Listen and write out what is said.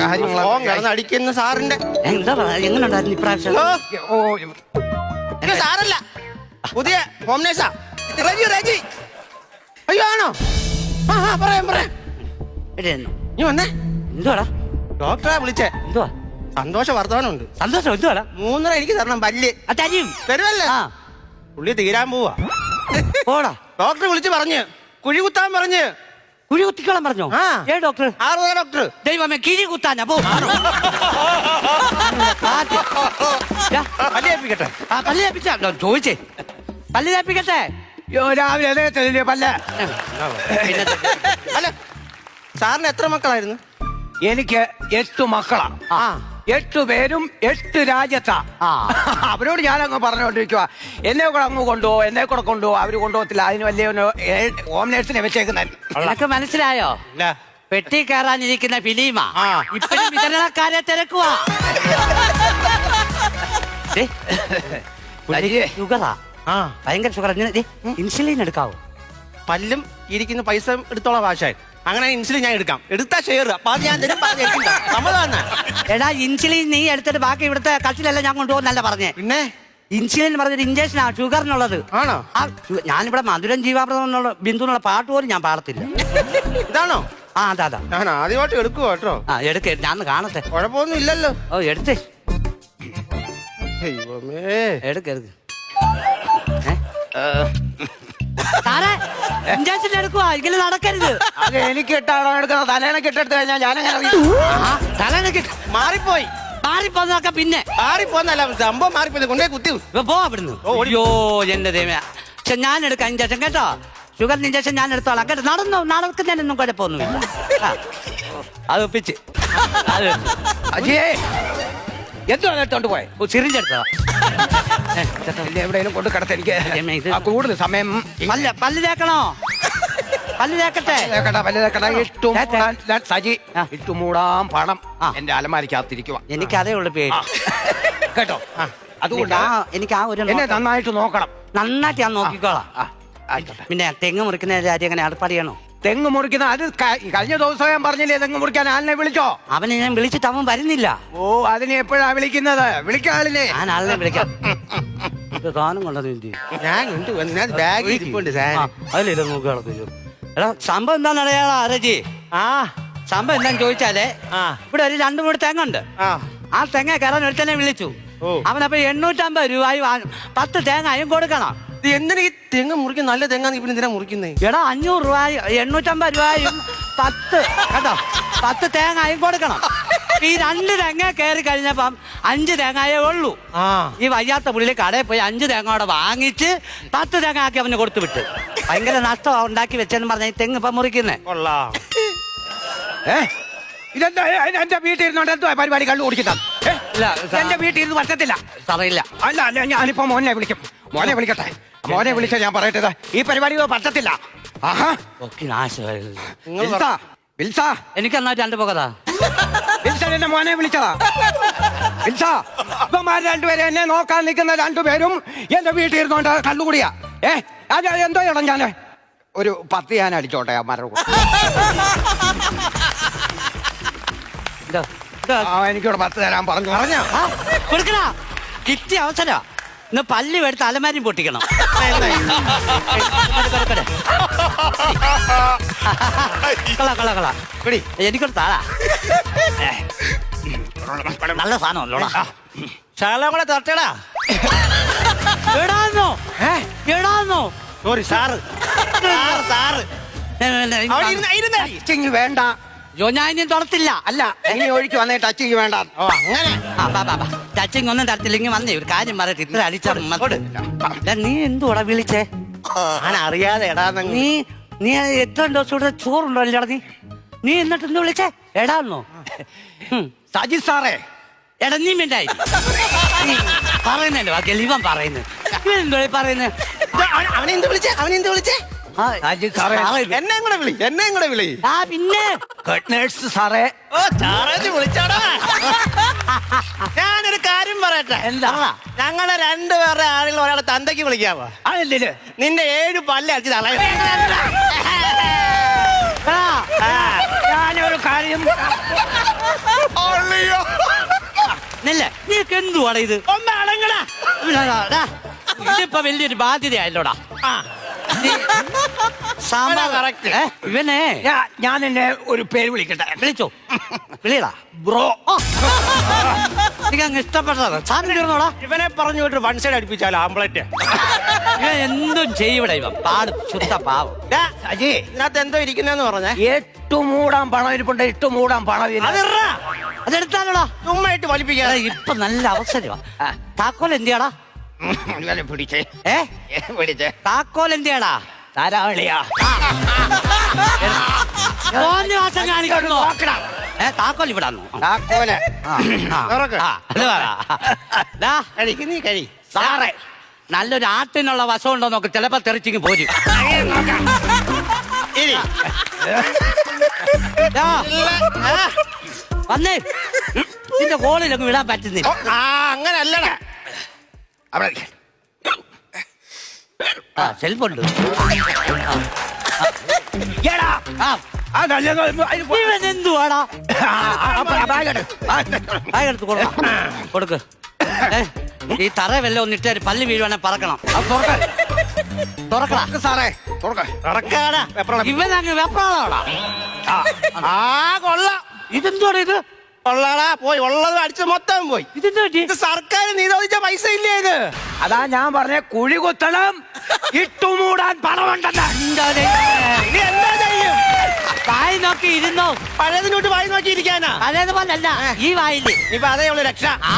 കാര്യങ്ങളാണ് അടിക്കുന്ന സാറിന്റെ. എന്താ എങ്ങനെയുണ്ടായിരുന്നു ഇപ്രാവശ്യം? സാറല്ല, പുതിയ ഹോം നേഴ്സാ റജി. അയ്യോ ആണോ? പറയാം. നീ വന്നേ. എന്തുവാടാ? ഡോക്ടറെ വിളിച്ചേ. എന്തുവാ? സന്തോഷ വർത്തമാനമുണ്ട്. സന്തോഷം എന്തുവാടാ? 3.5 എനിക്ക് തരണം പല്ല്. തരുമല്ലേ? പുള്ളി തീരാൻ പോവാ. പോടാ. ഡോക്ടർ വിളിച്ച് പറഞ്ഞ് കുഴി കുത്താൻ പറഞ്ഞ്. കുഴി കുത്തിക്കോളാൻ പറഞ്ഞോ? ഏ ഡോക്ടർ? ആറുതല ഡോക്ടർ. ദൈവമേ, കിഴി കുത്താനാ? പോ. പല്ല് ഏൽപ്പിക്കട്ടെ. പല്ല് ഏൽപ്പിച്ചാ ചോദിച്ചേ. പല്ല് ഏൽപ്പിക്കട്ടെ. രാവിലെ പല്ല. അല്ല, സാറിന് എത്ര മക്കളായിരുന്നു? എനിക്ക് 8 മക്കളാ. 8 പേരും 8 രാജ്യത്താ. അവരോട് ഞാനങ്ങ് പറഞ്ഞോണ്ടിരിക്കുക, എന്നെ കൂടെ അങ്ങ് കൊണ്ടുപോകും, എന്നെ കൂടെ കൊണ്ടുപോകും. അവര് കൊണ്ടുപോകത്തില്ല. അതിന് വലിയ ഹോം നേഴ്സിനെ വെച്ചേക്കുന്നത്. നിനക്ക് മനസ്സിലായോ? പെട്ടി കയറാനിരിക്കുന്ന ഫിലിമാ. ഇപ്പഴും വിതരണക്കാരെ തിരക്കുവാ. ഷുഗറാ, ഭയങ്കര ഷുഗർ. ഇൻസുലിൻ എടുക്കാവോ? പല്ലും ഇരിക്കുന്ന പൈസ എടുത്തോളാം ഭാഷ. അങ്ങനെ ഇൻസുലിൻ ഞാൻ എടുക്കാം. എടുത്താ ഷെയർ. അപ്പൊ അത് ഞാൻ തരും. എടാ, ഇൻസുലിൻ നീ എടുത്തിട്ട് ബാക്കി ഇവിടുത്തെ കട്ടിലെല്ലാം ഞാൻ കൊണ്ടുപോകുന്നല്ല പറഞ്ഞേ. പിന്നെ ഇൻസുലിൻ പറഞ്ഞൊരു ഇഞ്ചക്ഷനാ ഷുഗറിനുള്ളത്. ആണോ? ഞാനിവിടെ മധുരം ജീവാമൃതം ബിന്ദു എന്നുള്ള പാട്ട് പോലും ഞാൻ പാടത്തില്ല. ഇതാണോ? അതാ. ഞാൻ ആദ്യമായിട്ട് എടുക്കുക കേട്ടോ. എടുക്ക, ഞാൻ കാണട്ടെ. കുഴപ്പമൊന്നും ഇല്ലല്ലോ. ഓ, എടുത്തേ. എടുക്ക. സാറേ, ഇഞ്ചക്ഷൻ എടുക്കുവാ. ഇങ്ങനെ നടക്കരുത്. അത് എനിക്ക് ഇട്ടാണോ എടുക്കുന്നത്? തലേനെ കെട്ടെടുത്ത് കഴിഞ്ഞാൽ ഞാനങ്ങനെ തലേനെ മാറിപ്പോയി. മാറിപ്പോന്നൊക്കെ പിന്നെ മാറിപ്പോന്നല്ല, സംഭവം മാറിപ്പോയി. കൊണ്ടേ കുത്തി പോ അവിടുന്ന്. അയ്യോ എന്റെ ദൈവമേ. പക്ഷെ ഞാൻ എടുക്കാം ഇഞ്ചക്ഷൻ കേട്ടോ. ഷുഗറിന് ഇഞ്ചക്ഷൻ ഞാൻ എടുത്തോളാം കേട്ടോ. നടക്കുന്നതിനൊന്നും കുഴപ്പമൊന്നുമില്ല. അത് ഒപ്പിച്ച് എന്താണ് എടുത്തോണ്ട് പോയെ? സിറിഞ്ചെടുത്തോ? എവിടെയെങ്കിലും കൊണ്ട് കിടത്ത്. എനിക്ക് കൂടുതൽ സമയം. പല്ല് തേക്കണോ? പല്ല് തേക്കട്ടെ. സജി ഇട്ടുമൂടാൻ പണം എന്റെ അലമാരിക്കകത്തിരിക്കുക. എനിക്ക് അതേ ഉള്ളു പേര് കേട്ടോ. അതുകൊണ്ട് എനിക്ക് ആ ഒരു എന്നെ നന്നായിട്ട് നോക്കണം. നന്നായിട്ട് ഞാൻ നോക്കിക്കോളാം. പിന്നെ തെങ്ങ് മുറിക്കുന്ന കാര്യം എങ്ങനെ ഏർപ്പാടിയാണോ? തെങ്ങ് മുറിക്കുന്ന അത് കഴിഞ്ഞ ദിവസം ഞാൻ പറഞ്ഞില്ലേ, തെങ്ങ് മുറിക്കാൻ ആളിനെ വിളിച്ചോ? അവനെ ഞാൻ വിളിച്ചിട്ട് അവൻ വരുന്നില്ല. ഓ, അതിനെ എപ്പോഴാ വിളിക്കുന്നത്? വിളിക്കാൻ ആളിനെ. ഞാൻ ആളിനെ വിളിക്കാം. സാധനം കൊണ്ടത് അതിലില്ല നോക്കുകയോ. എടാ, സംഭവം എന്താണെന്നറിയാ രജി? സംഭവം എന്താന്ന് ചോദിച്ചാലേ, ഇവിടെ ഒരു 2-3 തെങ്ങുണ്ട്. ആ തെങ്ങ കയറാൻ ഒരുത്തനെ വിളിച്ചു. അവനപ്പൊ 850 രൂപയും 10 തേങ്ങയും കൊടുക്കണം. എന്തിനാ ഈ തെങ്ങ് മുറിക്കുന്ന? നല്ല തെങ്ങ ഇപ്പൊ എന്തിനാ മുറിക്കുന്നേ? എടാ, 500 രൂപയും 850 രൂപയും 10 കേട്ടോ 10 തേങ്ങയും കൊടുക്കണം. ഈ 2 തെങ്ങ കയറി കഴിഞ്ഞപ്പം 5 തേങ്ങയേ ഉള്ളൂ. ഈ വയ്യാത്ത പുള്ളി കടയിൽ പോയി 5 തേങ്ങയോടെ വാങ്ങിച്ച് 10 തേങ്ങ ആക്കി അവന് കൊടുത്തു വിട്ട്. ഭയങ്കര നഷ്ടം ഉണ്ടാക്കി വെച്ചെന്ന് പറഞ്ഞ ഈ തെങ്ങ് ഇപ്പൊ മുറിക്കുന്നേ. ഇതെന്താ എന്റെ വീട്ടിൽ ഇരുന്നോണ്ട് എന്തോ പരിപാടി കള്ളു കുടിക്കുന്നത്? എന്റെ വീട്ടിൽ ഇരുന്ന് പറ്റത്തില്ല. പറയില്ല. അല്ല, ഞാനിപ്പോ മോനെ വിളിക്കും. മോനെ വിളിക്കട്ടെ. മോനെ വിളിച്ച ഞാൻ പറയട്ടത്, ഈ പരിപാടി പറ്റത്തില്ല. എനിക്ക് എന്നാ 2 പോകതാ. എന്നെ മോനെ വിളിച്ചതാ. ഇവന്മാർ 2 പേരെ എന്നെ നോക്കാൻ നിൽക്കുന്ന 2 പേരും എന്റെ വീട്ടിൽ ഇരുന്നോണ്ട് കള്ളുകൂടിയാ. എന്തോ ഇടം ഞാൻ ഒരു 10 ഞാൻ അടിച്ചോട്ടെ അമ്മാരുടെ കൂടെ. എനിക്കിവിടെ 10 തരാൻ പറഞ്ഞു. കൊടുക്കണ കിട്ടിയ അവസര. ഇന്ന് പല്ല് എടുത്ത് അലമാരി പൊട്ടിക്കണം. എനിക്കൊരു താഴാ. നല്ല സാധനമല്ലോടാ. ശാല കൂടെ തട്ടടാ. എടാന്നോ സോറി സാറ്. വേണ്ട. ഞാൻ ഇനി തുറത്തില്ല. അല്ല, ഇനി ഒഴിക്ക് വന്നേ ടച്ചിങ് വേണ്ട. അങ്ങനെ ടച്ചിങ് ഒന്നും തരത്തില്ലെങ്കിൽ വന്നേ. ഒരു കാര്യം പറയട്ടെ, ഇത്ര അടിച്ചാ നീ എന്തുവാടാ വിളിച്ചേ? അറിയാതെ എടാ. നീ എത്ര ദിവസം ഇവിടെ ചോറുണ്ടോ അല്ലേടാ? നീ എന്നിട്ട് എന്ത് വിളിച്ചേ? എടാന്നോ? സജി സാറേ. എടാ, നീ മിണ്ടായി പറയുന്നല്ലോ ബാക്കി ഇവൻ പറയുന്നത്. ഇവനെന്തോ പറയുന്നത്? അവനെന്ത് വിളിച്ചേ? എന്നെ കൂടെ വിളി. പിന്നെ സാറേ. ഞാനൊരു കാര്യം പറയട്ടെ. എന്താ? ഞങ്ങളെ 2 പേരുടെ ആളുകൾ ഒരാളെ തന്തയ്ക്ക് വിളിക്കാവോ? അതെന്തിന്? നിന്റെ 7 പല്ല് അടിച്ച് തളയ. ഞാനൊരു കാര്യം എന്തുവാടാ ഇത് ഒന്ന് അടങ്ങടാ. ഡാ, ഇതിപ്പോ വലിയൊരു ബാധ്യതയായല്ലോടാ ആ, സാമ്പാർ correct. ഇവനെ ഞാൻ എന്നെ ഒരു പേര് വിളിക്കട്ടെ. വിളിച്ചോ വിളിയടാ ബ്രോ. എനിക്ക് അങ്ങ് ഇഷ്ടപ്പെട്ടത് സാധനം തീർന്നോടാ ഇവനെ പറഞ്ഞു വിട്ട് വൺ സൈഡ് അടിപ്പിച്ചാലോ ആംപ്ലേറ്റ്. ഇവൻ എന്തും ചെയ്യൂടെ ഇവൻ പാട് ശുദ്ധ പാവം അജി, ഇതിനകത്ത് എന്തോ ഇരിക്കുന്നെന്ന് പറഞ്ഞേ. 8 മൂടാൻ പണം ഇരിപ്പുണ്ട്. 8 മൂടാൻ പണം ഇല്ല. അതിറാ, അതെടുത്താലോടാ ചുമ്മാ ഇട്ട് വലിപ്പിക്കാതെ. ഇപ്പൊ നല്ല അവസരമാ താക്കോൽ എന്തിയാടാ ഇവനെ പിടിച്ചേ, ഏ പിടിച്ചേ. താക്കോൽ എന്തിയാടാ ധാരാളിയാ. മോന്റെ വാസം കാണിക്കുന്നു നോക്കണം. താക്കോൽ ഇവിടാന്നു താക്കോല്. തുറക്ക്. കഴിക്ക്, നീ കഴി. സാറേ നല്ലൊരു ആട്ടിനുള്ള വശം ഉണ്ടോ നോക്ക് ചിലപ്പോ തെറിച്ചിങ് പോരും ഇരി. ദാ, ആ, വന്നേ ഇതിന്റെ കോളിലൊന്നും വിടാൻ പറ്റുന്നില്ല ആ, അങ്ങനല്ലടാ. അവിടെ ആ സെൽഫുണ്ട് എടാ, ആ ആ നല്ലത് അതിന് പോ- ഇവൻ എന്തുവാടാ ബാഗെടു. എടുത്ത് കൊടുക്ക് ഏ, ഈ തറ വല്ലതും ഒന്നിട്ട് ഒരു പല്ല് വീഴുവാണെ പറക്കണം അത് തുറക്ക്. തുറക്കടാ തുറക്ക് സാറേ, തുറക്ക്. തുറക്കാടാ. വെപ്രാളം. ഇവൻ അങ്ങ് വെപ്രാളാടാ ആ, കൊള്ളാം. ഇതെന്തുവാടാ ഇത് കൊള്ളാടാ. പോയി ഉള്ളത് അടിച്ച് മൊത്തം പോയി. ഇതെന്താ പറ്റി ഇത് സർക്കാർ നിരോധിച്ച പൈസ ഇല്ലേ ഇത്? അതാ ഞാൻ പറഞ്ഞ കുഴി കുത്തണം, ഇട്ടുമൂടാൻ പണമുണ്ടെന്ന്. എന്താ ദൈവമേ? ഇനി എന്താ ചെയ്യും? വായി നോക്കി ഇരുന്നോ പഴയതിനോട്ട് വായി നോക്കിയിരിക്കാനാ. അതേതുപോലല്ല ഈ വായില് ഇപ്പൊ അതേ ഉള്ളു രക്ഷ. ആ